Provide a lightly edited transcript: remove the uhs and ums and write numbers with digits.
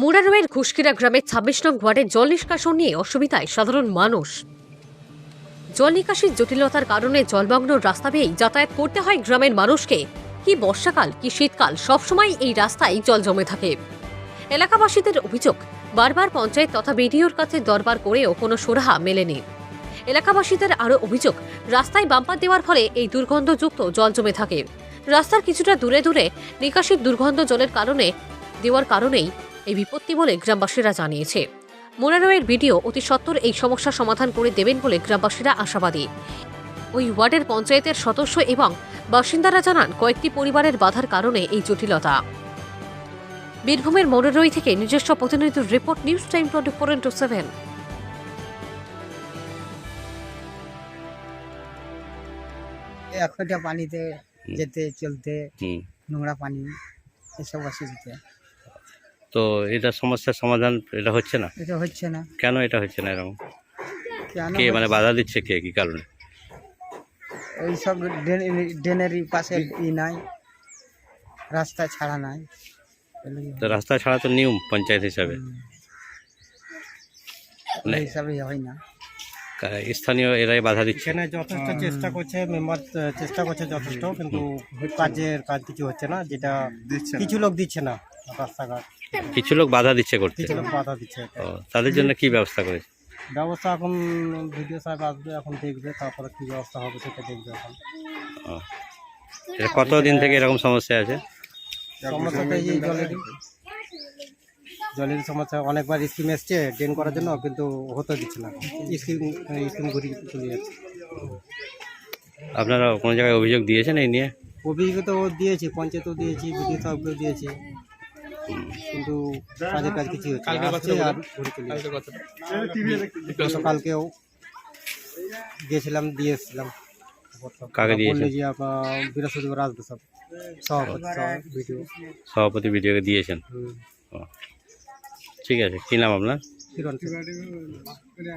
মুরারোয়ের ঘুষকিরা গ্রামের ২৬ নং ওয়ার্ডের জল নিষ্কাশন নিয়ে অসুবিধায় সাধারণ মানুষ। জল নিকাশির জটিলতার কারণে জলমগ্ন রাস্তা বেয়েই যাতায়াত করতে হয় গ্রামের মানুষকে। কি বর্ষাকাল কি শীতকাল, সবসময় এই রাস্তায় জল জমে থাকে। এলাকাবাসীদের অভিযোগ, বারবার পঞ্চায়েত তথা বিডিওর কাছে দরবার করেও কোনো সুরাহা মেলেনি। এলাকাবাসীদের আরও অভিযোগ, রাস্তায় বাম্পার দেওয়ার ফলে এই দুর্গন্ধযুক্ত জল জমে থাকে। রাস্তার কিছুটা দূরে দূরে নিকাশির দুর্গন্ধ জলের কারণেই এই বিপত্তি বলে গ্রামবাসীরা জানিয়েছে। মুরারোয়ের বিডিও অতি সত্বর এই সমস্যা সমাধান করে দেবেন বলে গ্রামবাসীরা আশাবাদী। ওই ওয়ার্ডের পঞ্চায়েতের সদস্য এবং বাসিন্দারা জানান, কয়েকটি পরিবারের বাধার কারণে এই জটিলতা। বীরভূমের মুরারোই থেকে নিজস্ব প্রতিনিধির রিপোর্ট, নিউজ টাইম 24/7। এক ফোঁটা পানিতে যেতে চলতে নোংরা পানি এসব অসুবিধা। তো এটা সমস্যার সমাধান এটা হচ্ছে না, এটা হচ্ছে না কেন এটা হচ্ছে না এরকম? কেন কে মানে বাধা দিচ্ছে, কে কি কারণে? এইসব ড্রেনের পাশে নাই, রাস্তা ছাড়া নাই। তো রাস্তা ছাড়া তো নিয়ম পঞ্চায়েত হিসাবে, মানে এই হিসাবে হয় না। স্থানীয় এরাই বাধা দিচ্ছে। এখানে যথেষ্ট চেষ্টা করছে, মেম্বার চেষ্টা করছে যথেষ্ট, কিন্তু কাজ কিছু হচ্ছে না। যেটা কিছু লোক দিচ্ছে না রাস্তাঘাট, কিছু লোক বাধা দিচ্ছে করতে। কিছু লোক বাধা দিচ্ছে। ও, তাদের জন্য কি ব্যবস্থা করেছে? ব্যবস্থা এখন ভিডিও সাহেব আসবে, এখন দেখবে, তারপরে কি ব্যবস্থা হবে সেটা দেখবে। এখন ও, এটা কতদিন থেকে এরকম সমস্যা আছে? সমস্যাটা এই জলের সমস্যা। অনেকবার স্কিম এসছে ড্রেন করার জন্য, কিন্তু হতে দিচ্ছে না। স্কিম ঘুরিয়ে চলে যাচ্ছে। আপনারা কোনো জায়গায় অভিযোগ দিয়েছেন এই নিয়ে? অভিযোগ তো দিয়েছি, পঞ্চায়েতও দিয়েছি, ভিডিও সাহেবকেও দিয়েছি, কিন্তু কাজ কিছু হচ্ছে না। আসছে আর ঘুরে চলে যাচ্ছে। কালকেও গিয়েছিলাম, দিয়ে এসেছিলাম। কাকে দিয়েছেন? বললে যে আপনার বৃহস্পতিবার আসবে সব সভাপতি ভিডিওকে দিয়েছেন? ও, ঠিক আছে। কি নাম আপনার? ভিডিও